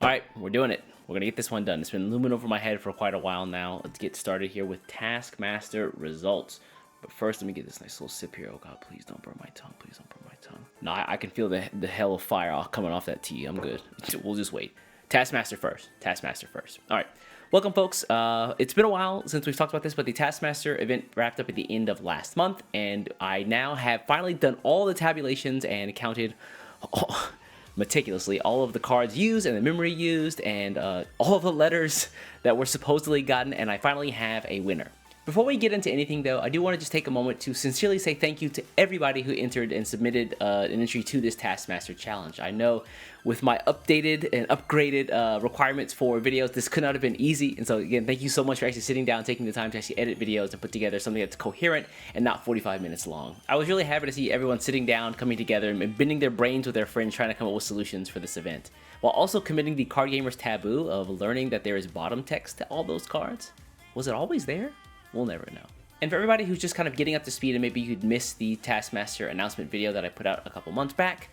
Alright, we're doing it. We're gonna get this one done. It's been looming over my head for quite a while now. Let's get started here with Taskmaster results. But first, let me get this nice little sip here. Oh god, please don't burn my tongue. Please don't burn my tongue. No, I can feel the hell of fire coming off that tea. I'm good. We'll just wait. Taskmaster first. Taskmaster first. Alright. Welcome, folks. It's been a while since we've talked about this, but the Taskmaster event wrapped up at the end of last month, and I now have finally done all the tabulations and counted meticulously all of the cards used and the memory used and all of the letters that were supposedly gotten, and I finally have a winner. Before we get into anything, though, I do want to just take a moment to sincerely say thank you to everybody who entered and submitted an entry to this Taskmaster challenge. I know with my updated and upgraded requirements for videos, this could not have been easy. And so again, thank you so much for actually sitting down, taking the time to actually edit videos and put together something that's coherent and not 45 minutes long. I was really happy to see everyone sitting down, coming together, and bending their brains with their friends trying to come up with solutions for this event, while also committing the card gamer's taboo of learning that there is bottom text to all those cards. Was it always there? We'll never know. And for everybody who's just kind of getting up to speed and maybe you'd missed the Taskmaster announcement video that I put out a couple months back,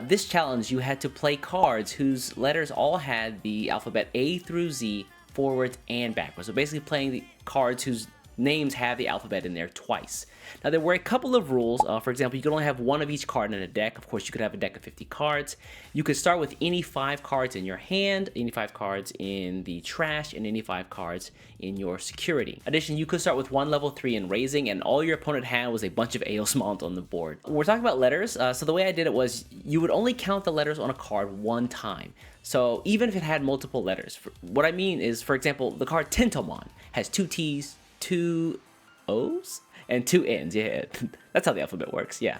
this challenge you had to play cards whose letters all had the alphabet A through Z forwards and backwards. So basically playing the cards whose names have the alphabet in there twice. Now there were a couple of rules. For example, you could only have one of each card in a deck. Of course, you could have a deck of 50 cards. You could start with any 5 cards in your hand, any 5 cards in the trash, and any 5 cards in your security. In addition, you could start with 1 level 3 in raising, and all your opponent had was a bunch of Aeosmont on the board. We're talking about letters, so the way I did it was you would only count the letters on a card one time. So even if it had multiple letters, what I mean is, for example, the card Tentomon has 2 T's, 2 O's, and 2 N's. Yeah, that's how the alphabet works. Yeah,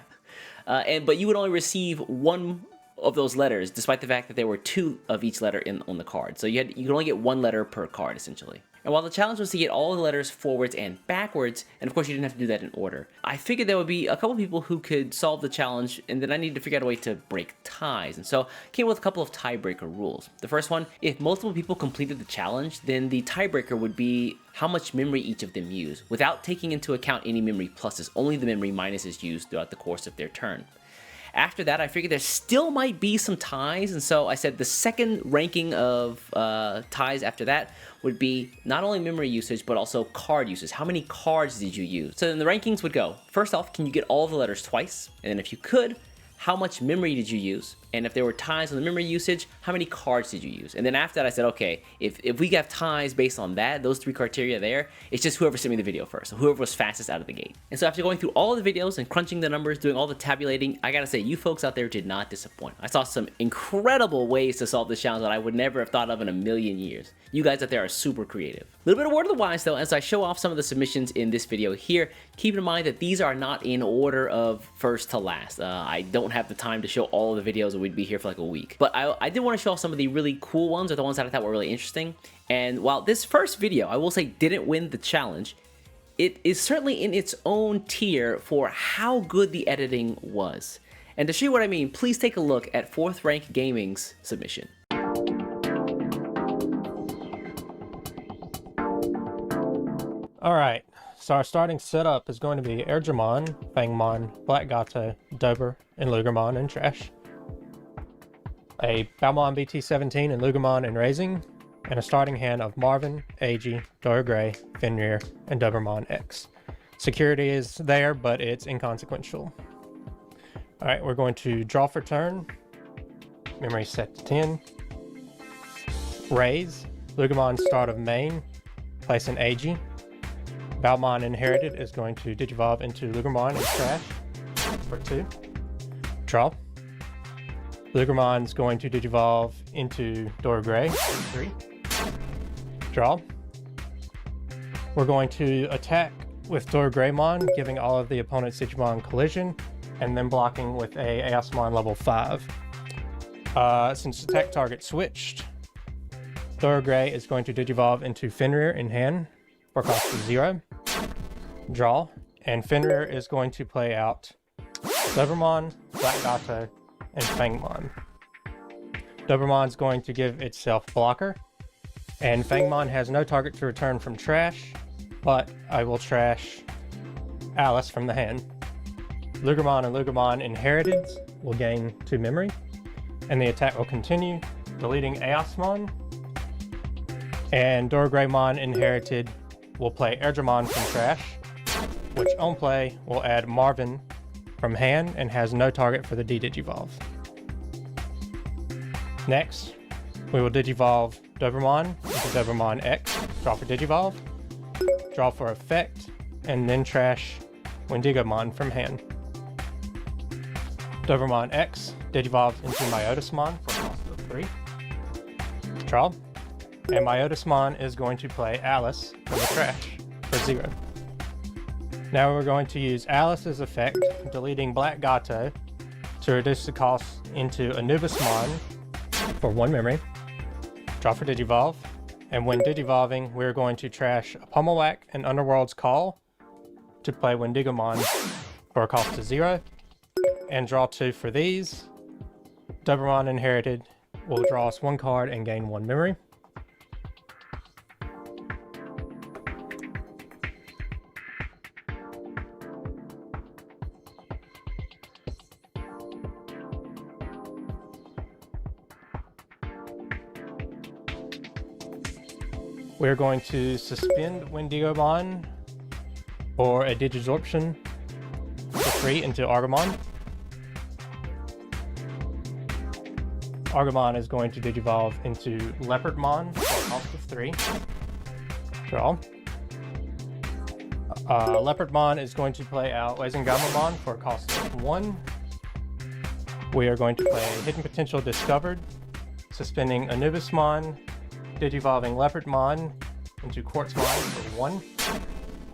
but you would only receive 1 of those letters, despite the fact that there were 2 of each letter on the card. So you could only get 1 letter per card, essentially. And while the challenge was to get all the letters forwards and backwards, and of course you didn't have to do that in order, I figured there would be a couple people who could solve the challenge, and then I needed to figure out a way to break ties. And so I came up with a couple of tiebreaker rules. The first one, if multiple people completed the challenge, then the tiebreaker would be how much memory each of them used, without taking into account any memory pluses. Only the memory minuses used throughout the course of their turn. After that, I figured there still might be some ties, and so I said the second ranking of ties after that would be not only memory usage, but also card usage. How many cards did you use? So then the rankings would go, first off, can you get all the letters twice? And then if you could, how much memory did you use? And if there were ties on the memory usage, how many cards did you use? And then after that, I said, okay, if we have ties based on that, those 3 criteria there, it's just whoever sent me the video first, so whoever was fastest out of the gate. And so after going through all the videos and crunching the numbers, doing all the tabulating, I gotta say, you folks out there did not disappoint. I saw some incredible ways to solve this challenge that I would never have thought of in a million years. You guys out there are super creative. A little bit of word of the wise, though, as I show off some of the submissions in this video here, keep in mind that these are not in order of first to last. I don't have the time to show all of the videos, and we'd be here for like a week. But I did want to show off some of the really cool ones, or the ones that I thought were really interesting. And while this first video, I will say, didn't win the challenge, it is certainly in its own tier for how good the editing was. And to show you what I mean, please take a look at 4th Rank Gaming's submission. Alright, so our starting setup is going to be Erdramon, Fangmon, Black Gato, Dober, and Lugermon in trash. A Balmon BT17 and Lugermon in raising, and a starting hand of Marvin, Agi, Dora Gray, Fenrir, and Dobermon X. Security is there, but it's inconsequential. Alright, we're going to draw for turn, memory set to 10, raise, Lugermon start of main, place an Agi. Balmon Inherited is going to Digivolve into Lugermon in trash for 2. Draw. Lugermon's going to Digivolve into Dora Gray for 3. Draw. We're going to attack with Dora Greymon, giving all of the opponent's Digimon collision, and then blocking with a Aeosmon level 5. Since attack target switched, Dora Gray is going to Digivolve into Fenrir in hand for cost of 0. Draw, and Fenrir is going to play out Dobermon, Black Gato, and Fangmon. Dobermon's going to give itself blocker, and Fangmon has no target to return from trash, but I will trash Alice from the hand. Lugermon and Lugermon Inherited will gain 2 memory, and the attack will continue deleting Aosmon, and Dorgreymon Inherited will play Airdramon from trash, which on play will add Marvin from hand and has no target for the D-Digivolve. Next, we will Digivolve Dobermon into Dobermon X, draw for Digivolve, draw for effect, and then trash Wendigomon from hand. Dobermon X Digivolves into Myotismon for a cost of 3. Draw. And Myotismon is going to play Alice from the trash for 0. Now we're going to use Alice's effect, deleting Black Gato, to reduce the cost into Anubismon for 1 memory. Draw for Digivolve. And when Digivolving, we're going to trash Pummelwhack and Underworld's Call to play Wendigomon for a cost of 0. And draw 2 for these. Dobermon Inherited will draw us 1 card and gain 1 memory. We're going to suspend Wendigomon or a Digisorption for 3 into Argomon. Argomon is going to Digivolve into Leopardmon for a cost of 3. Draw. Leopardmon is going to play out Wezengamamon for a cost of 1. We are going to play Hidden Potential Discovered, suspending Anubismon, Digivolving Leopardmon into Quartzmon for 1.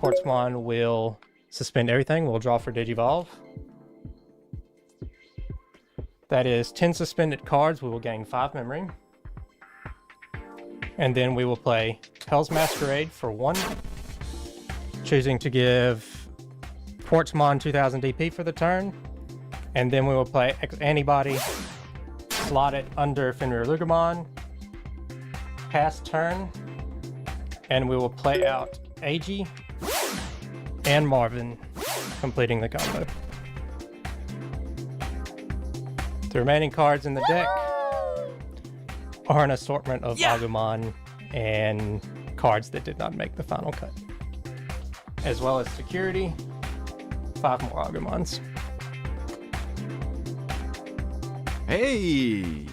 Quartzmon will suspend everything. We'll draw for Digivolve. That is 10 suspended cards. We will gain 5 memory. And then we will play Hell's Masquerade for 1, choosing to give Quartzmon 2000 DP for the turn. And then we will play Antibody, slot it under Fenrir Lugomon, pass turn, and we will play out Agi and Marvin, completing the combo. The remaining cards in the deck are an assortment of Agumon and cards that did not make the final cut, as well as security, 5 more Agumons. Hey!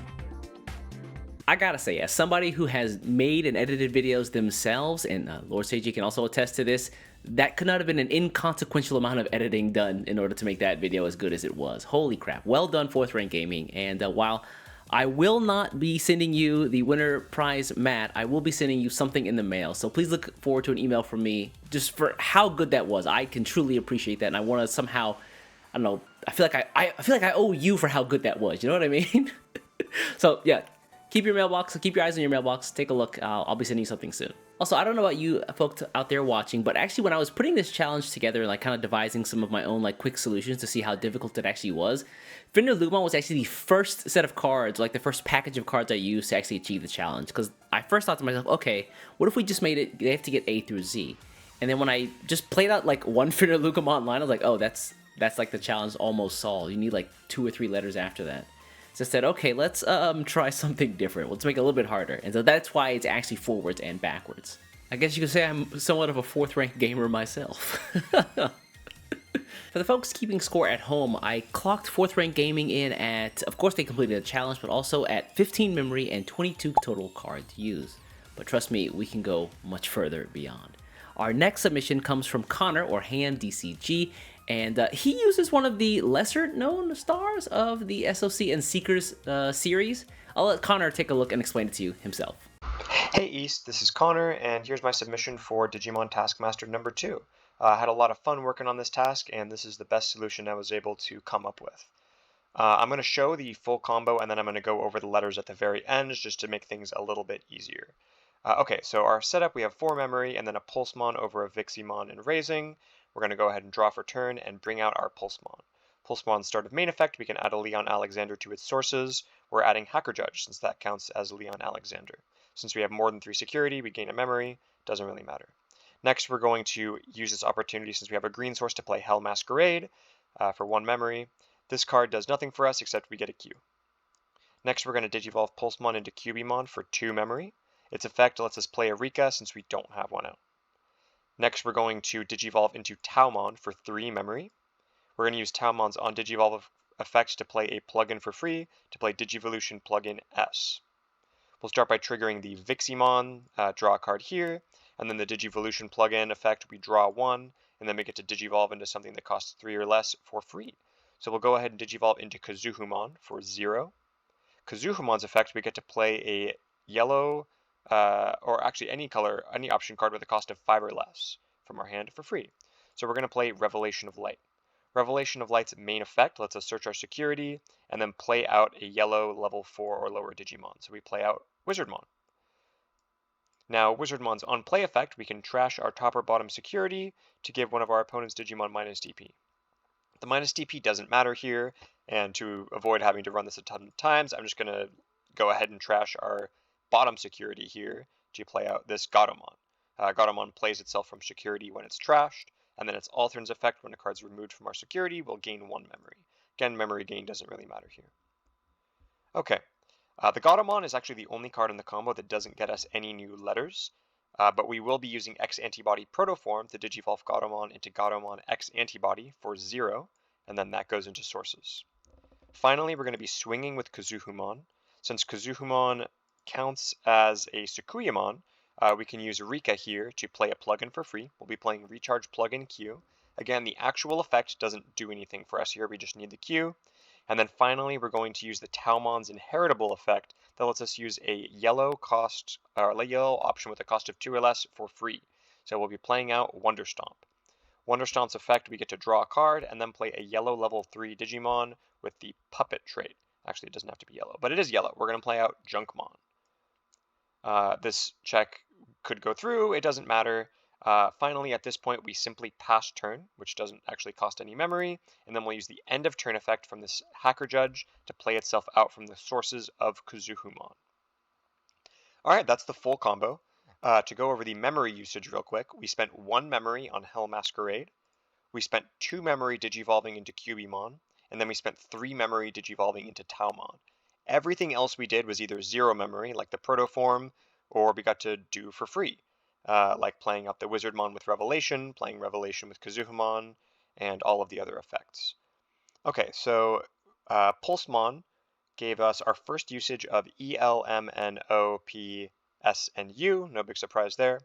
I gotta say, as somebody who has made and edited videos themselves, and Lord Seiji can also attest to this, that could not have been an inconsequential amount of editing done in order to make that video as good as it was. Holy crap. Well done, 4th Rank Gaming. And while I will not be sending you the winner prize mat, I will be sending you something in the mail. So please look forward to an email from me just for how good that was. I can truly appreciate that, and I want to somehow, I don't know, I feel like I owe you for how good that was. You know what I mean? So yeah. Keep your mailbox, keep your eyes on your mailbox, take a look, I'll be sending you something soon. Also, I don't know about you folks out there watching, but actually when I was putting this challenge together and like kind of devising some of my own like quick solutions to see how difficult it actually was, Fenrir Lugomon was actually the first set of cards, like the first package of cards I used to actually achieve the challenge. Because I first thought to myself, okay, what if we just made it, they have to get A through Z. And then when I just played out like one Fenrir Lugomon line, I was like, oh, that's like the challenge almost solved. You need like 2 or 3 letters after that. So I said, okay, let's try something different. Let's make it a little bit harder. And so that's why it's actually forwards and backwards. I guess you could say I'm somewhat of a 4th rank gamer myself. For the folks keeping score at home, I clocked 4th rank gaming in at, of course they completed the challenge, but also at 15 memory and 22 total cards used. But trust me, we can go much further beyond. Our next submission comes from Connor, or H DCG, and he uses one of the lesser known stars of the SOC and Seekers series. I'll let Connor take a look and explain it to you himself. Hey East, this is Connor, and here's my submission for Digimon Taskmaster number 2. I had a lot of fun working on this task, and this is the best solution I was able to come up with. I'm going to show the full combo, and then I'm going to go over the letters at the very end, just to make things a little bit easier. Okay, so our setup, we have 4 memory, and then a Pulsemon over a Viximon and Raising. We're going to go ahead and draw for turn and bring out our Pulsemon. Pulsemon's start of main effect, we can add a Leon Alexander to its sources. We're adding Hacker Judge, since that counts as Leon Alexander. Since we have more than 3 security, we gain a memory. Doesn't really matter. Next, we're going to use this opportunity, since we have a green source, to play Hell Masquerade for 1 memory. This card does nothing for us except we get a Q. Next, we're going to Digivolve Pulsemon into Cubimon for 2 memory. Its effect lets us play a Rika since we don't have one out. Next, we're going to Digivolve into Taumon for 3 memory. We're going to use Taumon's on Digivolve effect to play a plugin for free, to play Digivolution plugin S. We'll start by triggering the Viximon, draw a card here, and then the Digivolution plugin effect, we draw 1, and then we get to Digivolve into something that costs 3 or less for free. So we'll go ahead and Digivolve into Kazuhumon for 0. Kazuhumon's effect, we get to play a yellow, or actually any color, any option card with a cost of 5 or less from our hand for free. So we're going to play Revelation of Light. Revelation of Light's main effect lets us search our security and then play out a yellow level 4 or lower Digimon. So we play out Wizardmon. Now, Wizardmon's on play effect, we can trash our top or bottom security to give one of our opponent's Digimon minus DP. The minus DP doesn't matter here, and to avoid having to run this a ton of times, I'm just going to go ahead and trash our bottom security here to play out this Gatomon. Gatomon plays itself from security when it's trashed, and then its Altern's effect when a card's removed from our security will gain 1 memory. Again, memory gain doesn't really matter here. Okay, the Gatomon is actually the only card in the combo that doesn't get us any new letters, but we will be using X Antibody Protoform to Digivolve Gatomon into Gatomon X Antibody for 0, and then that goes into sources. Finally, we're going to be swinging with Kazuhumon. Since Kazuhumon counts as a Sukuyamon, we can use Rika here to play a plugin for free. We'll be playing Recharge Plugin Q. Again, the actual effect doesn't do anything for us here, we just need the Q. And then finally, we're going to use the Taumon's Inheritable effect that lets us use a yellow option with a cost of 2 or less for free. So we'll be playing out Wonderstomp. Wonderstomp's effect, we get to draw a card and then play a yellow level 3 Digimon with the Puppet trait. Actually, it doesn't have to be yellow, but it is yellow. We're going to play out Junkmon. This check could go through, it doesn't matter. Finally, at this point, we simply pass turn, which doesn't actually cost any memory, and then we'll use the end of turn effect from this Hacker Judge to play itself out from the sources of Kazuhumon. Alright, that's the full combo. To go over the memory usage real quick, we spent 1 memory on Hell Masquerade, we spent 2 memory digivolving into Cubimon, and then we spent 3 memory digivolving into Taumon. Everything else we did was either 0 memory, like the Protoform, or we got to do for free, like playing up the Wizardmon with Revelation, playing Revelation with Kazuhumon, and all of the other effects. Okay, so Pulsemon gave us our first usage of ELMNOPSNU, no big surprise there.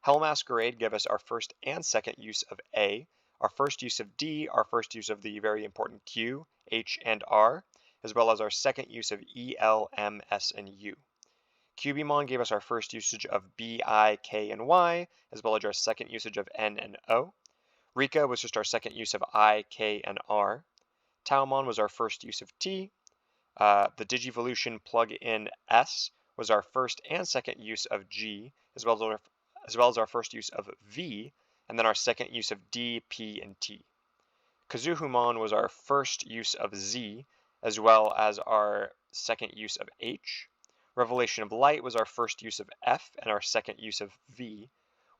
Hell Masquerade gave us our first and second use of A, our first use of D, our first use of the very important Q, H, and R, as well as our second use of E, L, M, S, and U. Cubimon gave us our first usage of B, I, K, and Y, as well as our second usage of N and O. Rika was just our second use of I, K, and R. Taumon was our first use of T. The Digivolution plug-in S was our first and second use of G, as well as our first use of V, and then our second use of D, P, and T. Kazuhumon was our first use of Z, as well as our second use of H. Revelation of Light was our first use of F and our second use of V.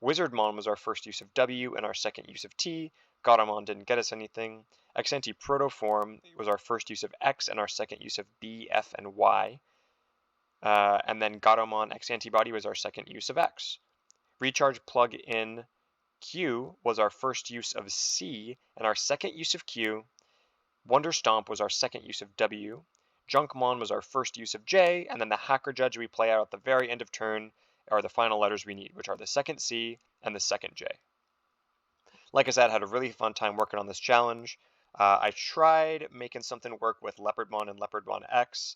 Wizardmon was our first use of W and our second use of T. Gatomon didn't get us anything. Exanti Protoform was our first use of X and our second use of B, F, and Y. And then Gatomon X Antibody was our second use of X. Recharge Plug-in Q was our first use of C and our second use of Q. Wonderstomp was our second use of W. Junkmon was our first use of J, and then the Hacker Judge we play out at the very end of turn are the final letters we need, which are the second C and the second J. Like I said, I had a really fun time working on this challenge. I tried making something work with Leopardmon and Leopardmon X.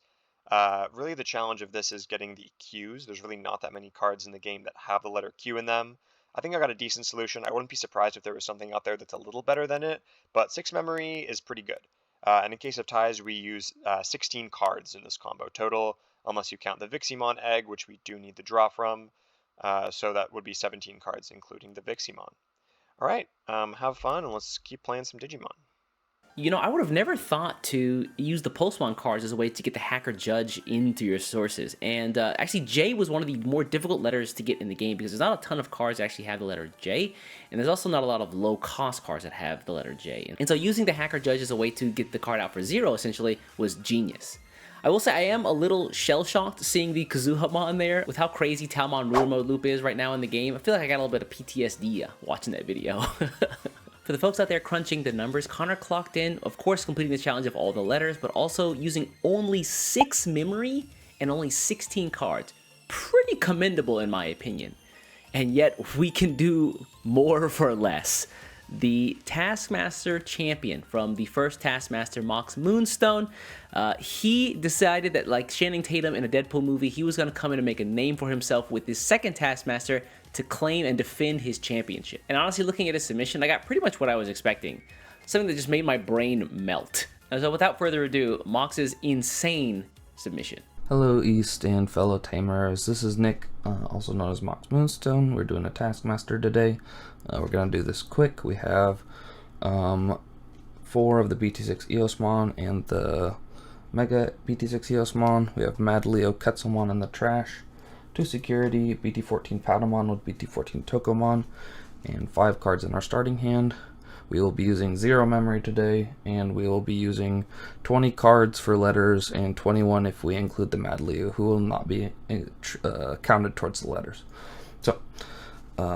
Really the challenge of this is getting the Qs. There's really not that many cards in the game that have the letter Q in them. I think I got a decent solution. I wouldn't be surprised if there was something out there that's a little better than it, but 6 memory is pretty good. And in case of ties, we use 16 cards in this combo total, unless you count the Viximon egg, which we do need the draw from. So that would be 17 cards, including the Viximon. All right, have fun, and let's keep playing some Digimon. You know, I would have never thought to use the Pulsemon cards as a way to get the Hacker Judge into your sources. And actually, J was one of the more difficult letters to get in the game because there's not a ton of cards that actually have the letter J, and there's also not a lot of low-cost cards that have the letter J. And so using the Hacker Judge as a way to get the card out for 0, essentially, was genius. I will say I am a little shell-shocked seeing the Kazuhamon there. With how crazy Talmon Ruler Mode loop is right now in the game, I feel like I got a little bit of PTSD watching that video. For the folks out there crunching the numbers, Connor clocked in, of course completing the challenge of all the letters, but also using only 6 memory and only 16 cards. Pretty commendable in my opinion. And yet we can do more for less. The Taskmaster champion from the first Taskmaster, Mox Moonstone, he decided that, like Channing Tatum in a Deadpool movie, he was going to come in and make a name for himself with this second Taskmaster to claim and defend his championship. And honestly, looking at his submission, I got pretty much what I was expecting. Something that just made my brain melt. And so without further ado, Mox's insane submission. Hello East and fellow Tamers, this is Nick, also known as Mox Moonstone. We're doing a Taskmaster today. We're going to do this quick. We have 4 of the BT6 Eosmon and the Mega BT6 Eosmon. We have Mad Leo Quetzalmon in the trash, 2 security, BT14 Patamon with BT14 Tokomon, and 5 cards in our starting hand. We will be using 0 memory today, and we will be using 20 cards for letters and 21 if we include the Mad Leo, who will not be counted towards the letters. So,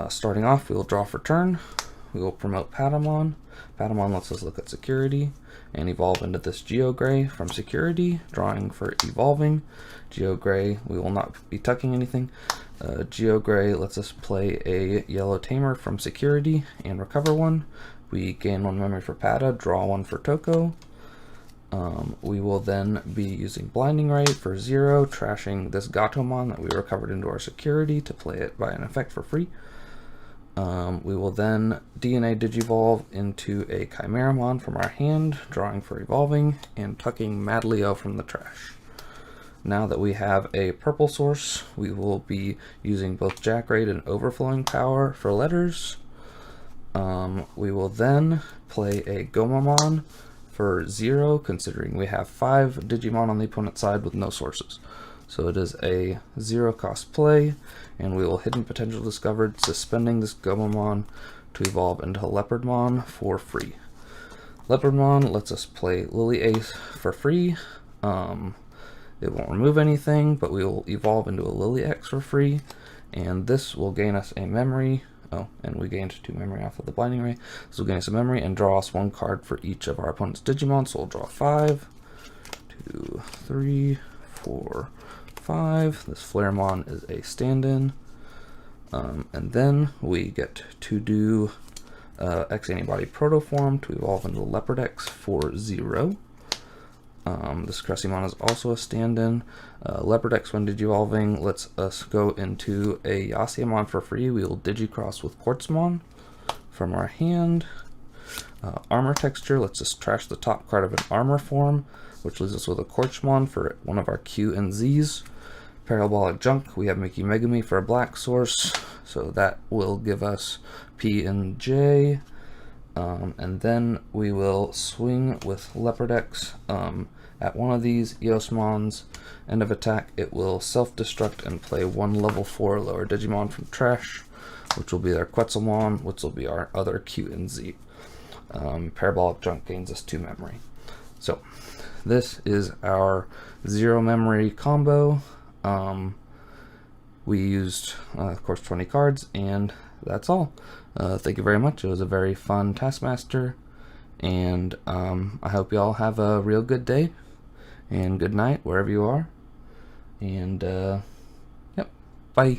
starting off, we will draw for turn. We will promote Patamon. Patamon lets us look at security and evolve into this Gray from security, drawing for evolving. Gray, we will not be tucking anything. Gray lets us play a yellow tamer from security and recover 1. We gain 1 memory for Pata, draw 1 for Toko. We will then be using Blinding Ray for 0, trashing this Gatomon that we recovered into our security to play it by an effect for free. We will then DNA Digivolve into a Chimeramon from our hand, drawing for evolving, and tucking Mad Leo from the trash. Now that we have a purple source, we will be using both Jack Raid and Overflowing Power for letters. We will then play a Gomamon for 0, considering we have 5 Digimon on the opponent's side with no sources. So it is a 0 cost play, and we will Hidden Potential Discovered, suspending this Gomamon to evolve into Leopardmon for free. Leopardmon lets us play Lily Ace for free. It won't remove anything, but we will evolve into a Lily X for free, and this will gain us a memory. Oh, and we gained 2 memory off of the Blinding Ray. This will gain us a memory and draw us 1 card for each of our opponent's Digimon. So we'll draw 5, 2, 3, 4, 5. This Flaremon is a stand-in. And then we get to do X Antibody Protoform to evolve into Leopard X for 0. This Cressimon is also a stand-in. Leopard X, when Digivolving, lets us go into a Yasiamon for free. We will Digicross with Quartzmon from our hand. Armor Texture lets us trash the top card of an armor form, which leaves us with a Quartzmon for one of our Q and Z's. Parabolic Junk, we have Mickey Megami for a black source, so that will give us P and J. And then we will swing with Leopard X at one of these Eosmons. End of attack, it will self-destruct and play 1 level 4 lower Digimon from trash, which will be our Quetzalmon, which will be our other Q and Z. Parabolic Junk gains us 2 memory. So this is our 0 memory combo. We used, of course, 20 cards, and that's all. Thank you very much. It was a very fun Taskmaster, and I hope you all have a real good day and good night wherever you are. And yep, bye.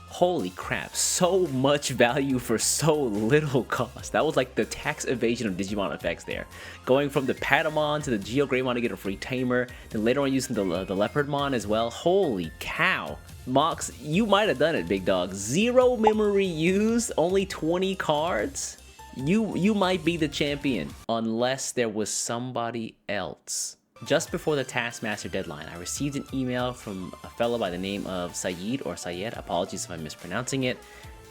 Holy crap, so much value for so little cost. That was like the tax evasion of Digimon effects there. Going from the Patamon to the Geogreymon to get a free tamer, then later on using the Leopardmon as well. Holy cow. Mox, you might have done it, big dog. 0 memory used, only 20 cards? You might be the champion, unless there was somebody else. Just before the Taskmaster deadline, I received an email from a fellow by the name of Saeed or Syed, apologies if I'm mispronouncing it,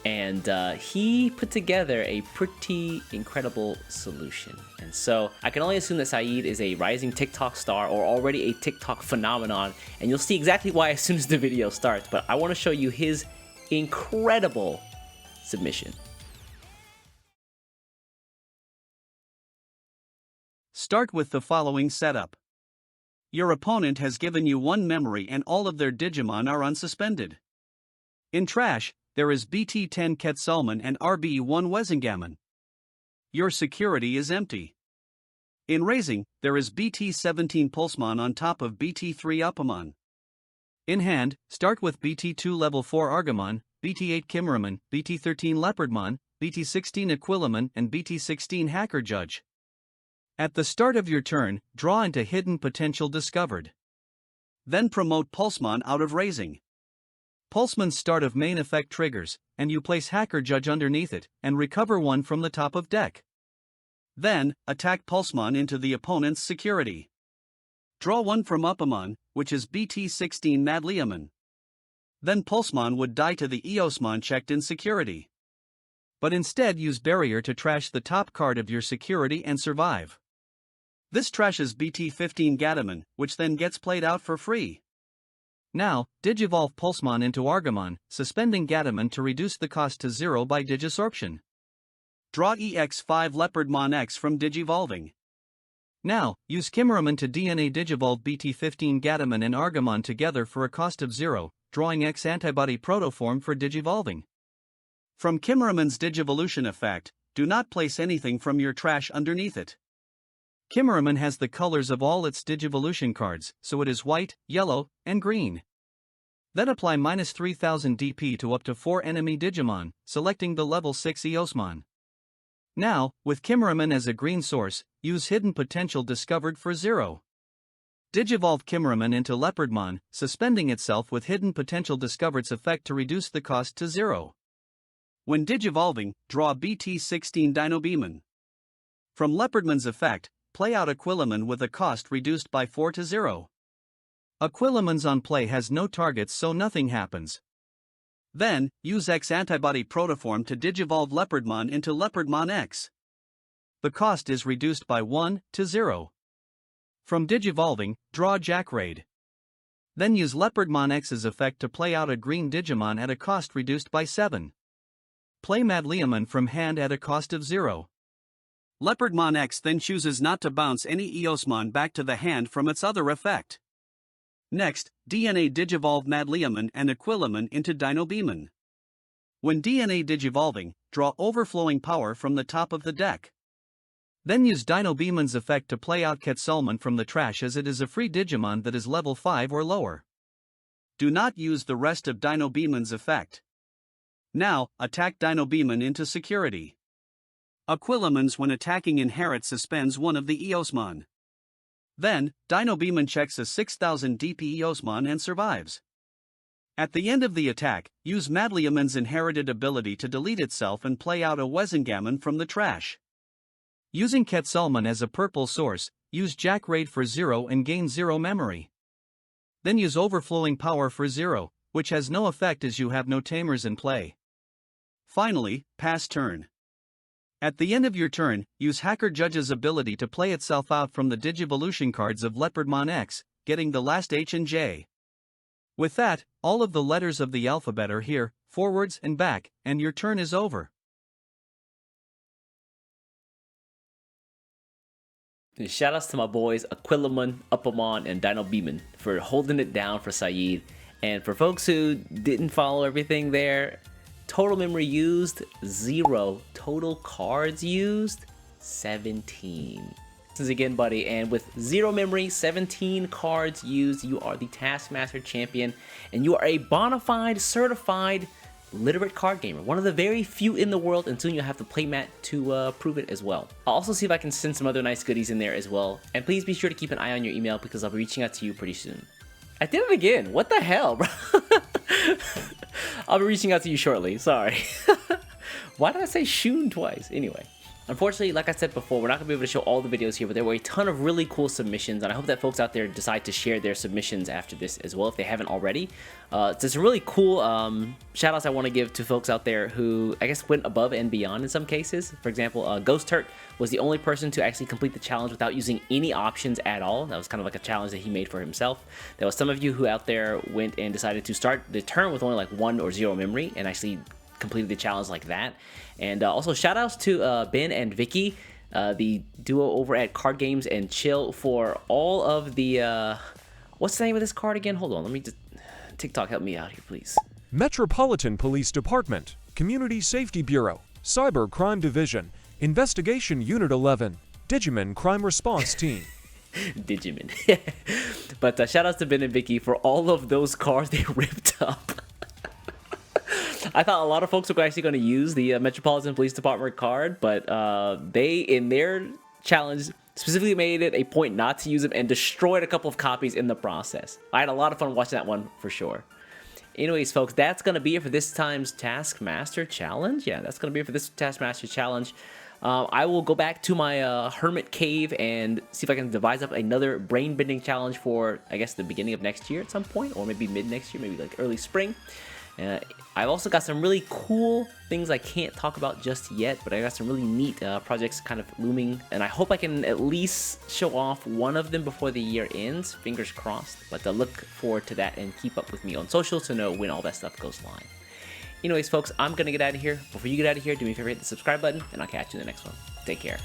and he put together a pretty incredible solution. And so I can only assume that Saeed is a rising TikTok star or already a TikTok phenomenon, and you'll see exactly why as soon as the video starts, but I want to show you his incredible submission. Start with the following setup. Your opponent has given you 1 memory and all of their Digimon are unsuspended. In trash, there is BT10 Quetzalmon and RB1 Wezengammon. Your security is empty. In raising, there is BT17 Pulsemon on top of BT3 Uppamon. In hand, start with BT2 Level 4 Argamon, BT8 Kimmeramon, BT13 Leopardmon, BT16 Aquilamon and BT16 Hacker Judge. At the start of your turn, draw into Hidden Potential discovered. Then promote Pulsemon out of raising. Pulsemon's start of main effect triggers, and you place Hacker Judge underneath it, and recover 1 from the top of deck. Then, attack Pulsemon into the opponent's security. Draw 1 from Uppamon, which is BT16 Madliamon. Then Pulsemon would die to the Eosmon checked in security. But instead use Barrier to trash the top card of your security and survive. This trashes BT15 Gatomon, which then gets played out for free. Now, Digivolve Pulsemon into Argamon, suspending Gatomon to reduce the cost to 0 by Digisorption. Draw EX5 Leopardmon X from Digivolving. Now, use Kimmeramon to DNA Digivolve BT15 Gatomon and Argamon together for a cost of 0, drawing X Antibody Protoform for Digivolving. From Kimmeramon's Digivolution effect, do not place anything from your trash underneath it. Kimmeramon has the colors of all its Digivolution cards, so it is white, yellow, and green. Then apply -3000 DP to up to 4 enemy Digimon, selecting the level 6 Eosmon. Now, with Kimmeramon as a green source, use Hidden Potential discovered for 0. Digivolve Kimmeramon into Leopardmon, suspending itself with Hidden Potential discovered's effect to reduce the cost to 0. When Digivolving, draw BT16 Dinobeamon. From Leopardmon's effect, play out Aquilamon with a cost reduced by 4 to 0. Aquilamon's on play has no targets so nothing happens. Then, use X Antibody Protoform to Digivolve Leopardmon into Leopardmon X. The cost is reduced by 1 to 0. From Digivolving, draw Jackraid. Then use Leopardmon X's effect to play out a green Digimon at a cost reduced by 7. Play Madliamon from hand at a cost of 0. Leopardmon X then chooses not to bounce any Eosmon back to the hand from its other effect. Next, DNA Digivolve Madliamon and Aquilamon into Dinobeamon. When DNA Digivolving, draw Overflowing Power from the top of the deck. Then use Dinobeamon's effect to play out Quetzalmon from the trash as it is a free Digimon that is level 5 or lower. Do not use the rest of Dinobeamon's effect. Now, attack Dinobeamon into security. Aquilamon's when attacking inherit suspends 1 of the Eosmon. Then, Dinobeamon checks a 6000 DP Eosmon and survives. At the end of the attack, use Madliamon's inherited ability to delete itself and play out a Wezengammon from the trash. Using Quetzalmon as a purple source, use Jackraid for 0 and gain 0 memory. Then use Overflowing Power for 0, which has no effect as you have no tamers in play. Finally, pass turn. At the end of your turn, use Hacker Judge's ability to play itself out from the Digivolution cards of Leopardmon X, getting the last H and J. With that, all of the letters of the alphabet are here, forwards and back, and your turn is over. Shoutouts to my boys Aquilamon, Uppamon, and Dinobeamon for holding it down for Saeed. And for folks who didn't follow everything there, total memory used, 0. Total cards used, 17. This is again, buddy, and with 0 memory, 17 cards used, you are the Taskmaster champion, and you are a bona fide, certified, literate card gamer. One of the very few in the world, and soon you'll have the playmat to prove it as well. I'll also see if I can send some other nice goodies in there as well. And please be sure to keep an eye on your email because I'll be reaching out to you pretty soon. I did it again. What the hell, bro? I'll be reaching out to you shortly. Sorry. Why did I say Shun twice? Anyway. Unfortunately, like I said before, we're not going to be able to show all the videos here, but there were a ton of really cool submissions, and I hope that folks out there decide to share their submissions after this as well, if they haven't already. There's some really cool shout-outs I want to give to folks out there who, I guess, went above and beyond in some cases. For example, Ghost Turk was the only person to actually complete the challenge without using any options at all. That was kind of like a challenge that he made for himself. There was some of you who out there went and decided to start the turn with only like 1 or 0 memory and actually completed the challenge like that. And also shout outs to Ben and Vicky. the duo over at Card Games and Chill, for all of the what's the name of this card again? Hold on, let me just TikTok, help me out here, please. Metropolitan Police Department, Community Safety Bureau, Cyber Crime Division, Investigation Unit 11, Digimon Crime Response Team. Digimon. But shoutouts to Ben and Vicky for all of those cards they ripped up. I thought a lot of folks were actually going to use the Metropolitan Police Department card, but they, in their challenge, specifically made it a point not to use them and destroyed a couple of copies in the process. I had a lot of fun watching that one for sure. Anyways, folks, that's going to be it for this time's Taskmaster Challenge. Yeah, that's going to be it for this Taskmaster Challenge. I will go back to my hermit cave and see if I can devise up another brain-bending challenge for, I guess, the beginning of next year at some point, or maybe mid-next year, maybe like early spring. I've also got some really cool things I can't talk about just yet, but I got some really neat projects kind of looming, and I hope I can at least show off one of them before the year ends, fingers crossed. But look forward to that and keep up with me on social to know when all that stuff goes live. Anyways, folks, I'm going to get out of here. Before you get out of here, do me a favor, hit the subscribe button, and I'll catch you in the next one. Take care.